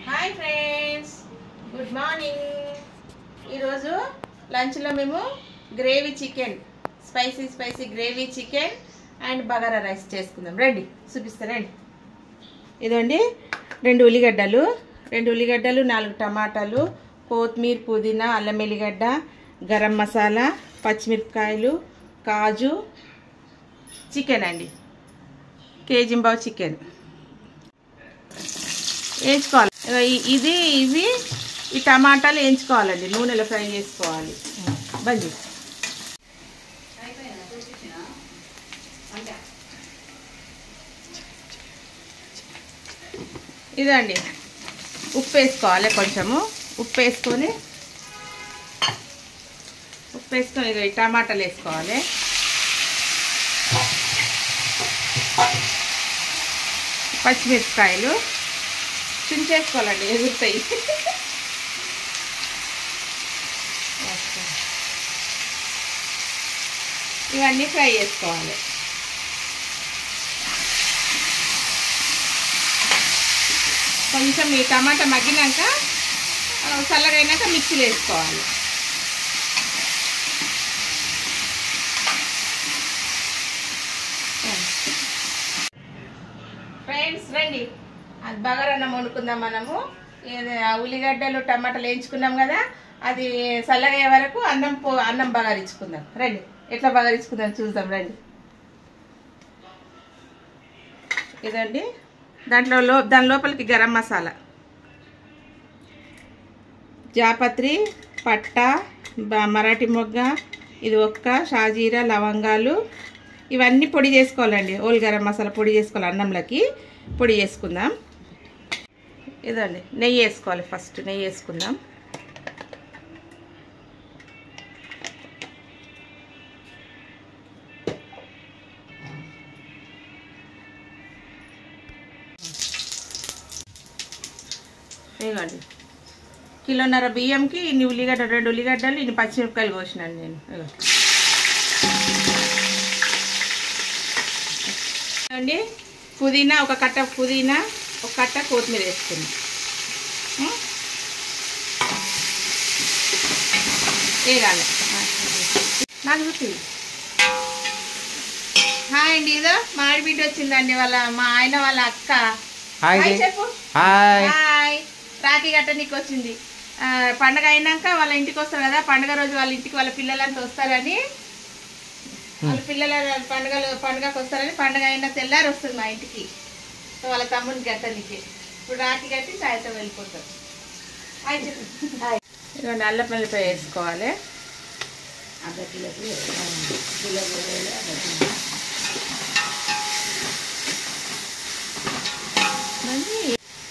Hi friends, good morning. ఈరోజు లంచ్లో మేము gravy chicken, spicy gravy chicken and bagara rice చేసుకుందాం. రండి చూపిస్తా రండి. ఇదండి 2 ఉల్లిగడ్డలు, 4 టమాటాలు, కొత్తిమీర, పుదీనా, అల్లం ఎల్లిగడ్డ, గరం మసాలా, పచ్చిమిరపకాయలు, కాజు, చికెన్ అండి, కేజీంబావు చికెన్ వేయించుకోవాలి. ఇవి ఈ టమాటాలు వేయించుకోవాలండి, నూనెలో ఫ్రై చేసుకోవాలి. బండి ఇదండి, ఉప్పు వేసుకోవాలి. కొంచెము ఉప్పు వేసుకొని ఈ టమాటాలు వేసుకోవాలి. పచ్చిమిరపకాయలు చుంచేసుకోవాలండి, ఎగురుతాయి. ఇవన్నీ ఫ్రై చేసుకోవాలి. కొంచెం ఈ టమాటా మగ్గినాక చల్లగైనాక మిక్సీలో వేసుకోవాలి. ఫ్రెండ్స్ రండి, అది బగారన్నం వండుకుందాం. మనము ఉల్లిగడ్డలు టమాటాలు వేయించుకున్నాం కదా, అది చల్లగయ్యే వరకు అన్నం బగారించుకుందాం. రండి, ఎట్లా బగారించుకుందాం చూద్దాం రండి. ఇదండి, దాని లోపలికి గరం మసాలా, జాపత్రి, పట్ట, మరాఠీ మొగ్గ, ఇది ఒక్క, షాజీరా, లవంగాలు, ఇవన్నీ పొడి చేసుకోవాలండి. ఓల్ గరం మసాలా పొడి చేసుకోవాలి. అన్నంలోకి పొడి చేసుకుందాం. ఇదండి, నెయ్యి వేసుకోవాలి. ఫస్ట్ నెయ్యి వేసుకుందాం. ఇవ్వండి, 1.5 కిలో బియ్యంకి ఇన్ని ఉల్లిగడ్డ, 2 ఉల్లిగడ్డలు, ఇన్ని పచ్చిమిరపకాయలు కోసినాను నేను. అండి, పుదీనా, ఒక కట్ట పుదీనా, ఒక కట్ట కొత్తిమీర వేసుకున్నాం. వేయాలి. నాకు చూసి హాయ్ అండి, ఇదో మాడిబిడ్డ వచ్చిందండి, మా ఆయన వాళ్ళ అక్క. హాయ్ చెప్పు. హాయ్. రాఖీ గట్ట నీకు వచ్చింది. పండగ అయినాక వాళ్ళ ఇంటికి వస్తారు కదా, పండగ రోజు వాళ్ళ ఇంటికి వాళ్ళ పిల్లలంతా వస్తారని, వాళ్ళ పిల్లల పండుగకు వస్తారని, పండుగ అయినా తెల్లారి వస్తుంది మా ఇంటికి. వాళ్ళ తమ్ముడికి గట్టనికి ఇప్పుడు రాఖీ కట్టి సాయంత్రం వెళ్ళిపోతారు. ఇదిగోండి, అల్లం వెల్లిపాయ వేసుకోవాలి.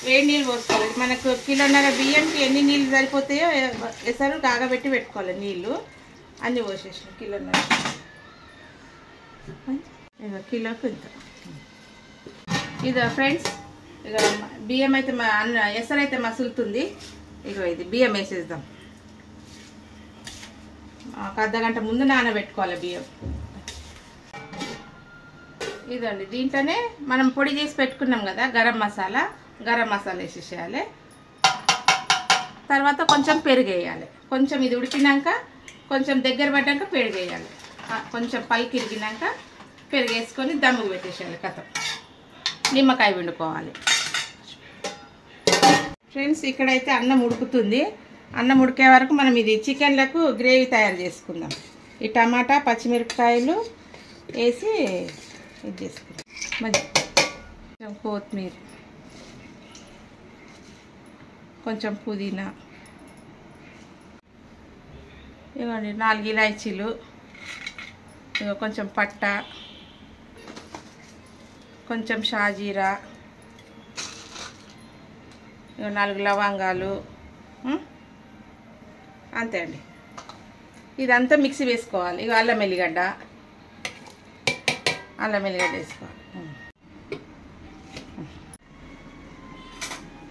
వేడి నీళ్ళు పోసుకోవాలి. మనకు 1.5 కిలో బియ్యంకి ఎన్ని నీళ్ళు సరిపోతాయో ఎసరు కాగబెట్టి పెట్టుకోవాలి. నీళ్ళు అన్నీ పోసేసాం. 1.5 కిలోకి ఇంత. ఇదో ఫ్రెండ్స్, ఇక బియ్యం అయితే ఎసరు అయితే మసులుతుంది. ఇక ఇది బియ్యం వేసేద్దాం. ఒక అర్ధగంట ముందు నానబెట్టుకోవాలి బియ్యం. ఇదండి, దీంట్లోనే మనం పొడి చేసి పెట్టుకున్నాం కదా గరం మసాలా వేసేసేయాలి. తర్వాత కొంచెం పెరుగు వేయాలి. కొంచెం ఇది ఉడికినాక, కొంచెం దగ్గర పడ్డాక పెరుగు వేయాలి. కొంచెం పల్కి ఇరిగినాక పెరుగు వేసుకొని దమ్ముకు పెట్టేసేయాలి. కథ నిమ్మకాయ వండుకోవాలి. ఫ్రెండ్స్, ఇక్కడైతే అన్నం ఉడుకుతుంది. అన్నం ఉడికే వరకు మనం ఇది చికెన్లకు గ్రేవీ తయారు చేసుకుందాం. ఈ టమాటా, పచ్చిమిరపకాయలు వేసి ఇది చేసుకుందాం. కొంచెం కొత్తిమీర, కొంచెం పుదీనా, ఇవ్వండి 4 ఇలాచీలు, కొంచెం పట్ట, కొంచెం షాజీరా, 4 లవంగాలు, అంతే అండి. ఇదంతా మిక్సీ వేసుకోవాలి. ఇక అల్లం ఎల్లిగడ్డ వేసుకోవాలి.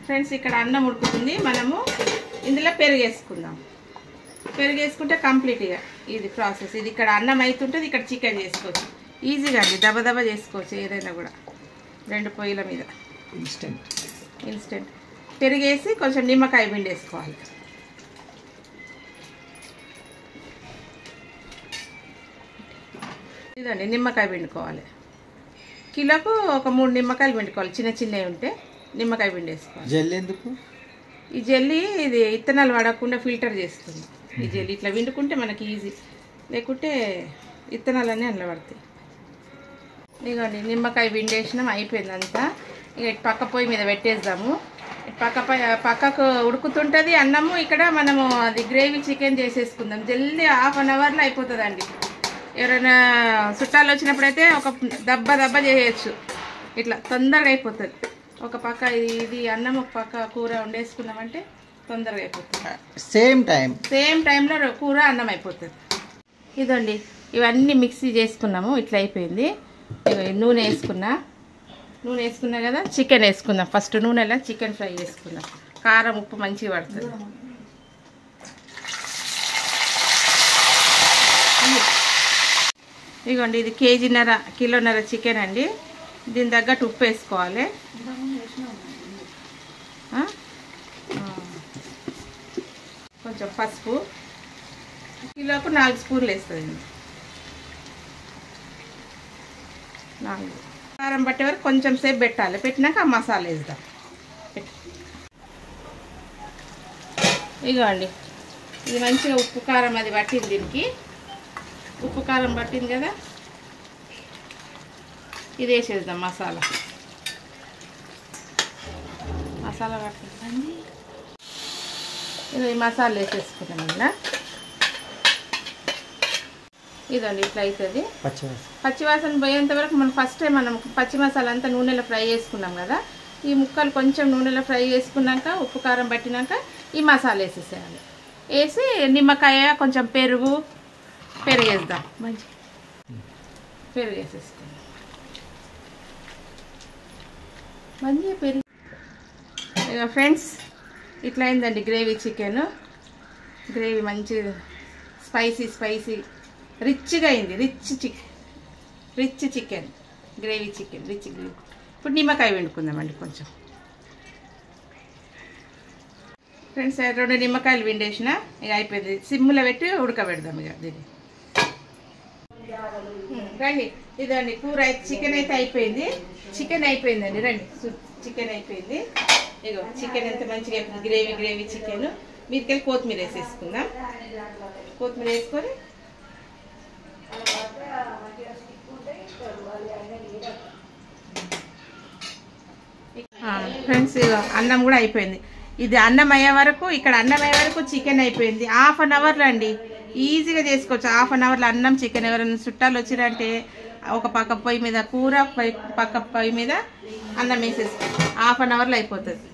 ఫ్రెండ్స్, ఇక్కడ అన్నం ఉడుకుతుంది. మనము ఇందులో పెరుగు వేసుకుందాం. పెరుగు వేసుకుంటే కంప్లీట్గా ఇది ప్రాసెస్. ఇది ఇక్కడ అన్నం అవుతుంటుంది, ఇక్కడ చికెన్ చేసుకోవచ్చు. ఈజీగా అండి, దబదబా చేసుకోవచ్చు. ఏదైనా కూడా 2 పొయ్యిల మీద ఇన్స్టెంట్. పెరిగేసి కొంచెం నిమ్మకాయ పిండేసుకోవాలి. ఇదండి నిమ్మకాయ పిండుకోవాలి. కిలోకు ఒక 3 నిమ్మకాయలు పిండుకోవాలి. చిన్న చిన్నవి ఉంటే నిమ్మకాయ పిండేసుకోవాలి. జెల్లీ ఎందుకు? ఈ జెల్లీ ఇది ఇత్తనాలు పడకుండా ఫిల్టర్ చేస్తుంది. ఈ జెల్లీ ఇట్లా పిండుకుంటే మనకి ఈజీ, లేకుంటే ఇత్తనాలన్నీ అందులో పడతాయి. ఇదిగోండి నిమ్మకాయ పిండేసినాం, అయిపోయింది అంతా. ఇక పక్క పొయ్యి మీద పెట్టేద్దాము. పక్కకు ఉడుకుతుంటుంది అన్నము. ఇక్కడ మనము అది గ్రేవీ చికెన్ చేసేసుకుందాం. జల్దీ 1/2 అవర్లో అయిపోతుందండి. ఎవరైనా చుట్టాలు వచ్చినప్పుడైతే ఒక దబ్బ చేయొచ్చు. ఇట్లా తొందరగా అయిపోతుంది. ఒక పక్క ఇది అన్నం, ఒక పక్క కూర వండేసుకున్నామంటే తొందరగా అయిపోతుంది. సేమ్ టైంలో కూర అన్నం అయిపోతుంది. ఇదండి ఇవన్నీ మిక్సీ చేసుకున్నాము. ఇట్లా అయిపోయింది. నూనె వేసుకున్నా కదా. చికెన్ వేసుకుందాం. ఫస్ట్ నూనెలో చికెన్ ఫ్రై చేసుకుందాం. కారం ఉప్పు మంచిగా పడుతుంది. ఇదిగోండి ఇది కిలోన్నర చికెన్ అండి. దీని తగ్గట్టు ఉప్పు వేసుకోవాలి. కొంచెం పసుపు, కిలోకు 4 స్పూన్లు వేస్తుంది. 4 కారం పట్టే వరకు కొంచెం సేపు పెట్టాలి. పెట్టినాక ఆ మసాలా వేద్దాం. ఇదిగోండి ఇది మంచిగా ఉప్పు కారం అది పట్టింది. దీనికి ఉప్పు కారం పట్టింది కదా. ఇది వేసేద్దాం మసాలా పట్టిందండి. ఇది మసాలా వేసేసుకున్నాం ఇలా. ఇదండి ఇట్లా అవుతుంది. పచ్చివాసన పోయేంత వరకు మనం పచ్చి మసాలా అంతా నూనెలో ఫ్రై చేసుకున్నాం కదా. ఈ ముక్కలు కొంచెం నూనెలో ఫ్రై చేసుకున్నాక ఉప్పు కారం పట్టినాక ఈ మసాలా వేసేసేయాలి. వేసి నిమ్మకాయ కొంచెం పెరుగు వేద్దాం. మంచి పెరుగు వేసేసుకుందాం. మంచిగా పెరుగు. ఇక ఫ్రెండ్స్ ఇట్లా అయిందండి గ్రేవీ చికెన్. గ్రేవీ మంచి స్పైసీ రిచ్గా అయింది. Rich chicken gravy chicken. ఇప్పుడు నిమ్మకాయ పిండుకుందామండి కొంచెం. ఫ్రెండ్స్ 2 నిమ్మకాయలు పిండేసిన. ఇక అయిపోయింది. సిమ్లో పెట్టి ఉడకబెడదాం. ఇక దీన్ని రండి. ఇదండి కూర చికెన్ అయితే అయిపోయింది. అయిపోయిందండి. రండి చికెన్ అయిపోయింది. ఇగో చికెన్ ఎంత మంచిగా గ్రేవీ చికెన్. మీదకెళ్ళి కొత్తిమీర వేసేసుకుందాం. కొత్తిమీర వేసుకొని ఫ్రెండ్స్ ఇక అన్నం కూడా అయిపోయింది. ఇది అన్నం అయ్యే వరకు చికెన్ అయిపోయింది. 1/2 అవర్లో అండి ఈజీగా చేసుకోవచ్చు. 1/2 అవర్లో అన్నం చికెన్. ఎవరైనా చుట్టాలు వచ్చిరంటే ఒక పక్క పొయ్యి మీద కూర, పక్క పొయ్యి మీద అన్నం వేసేసుకోవచ్చు. 1/2 అవర్లో అయిపోతుంది.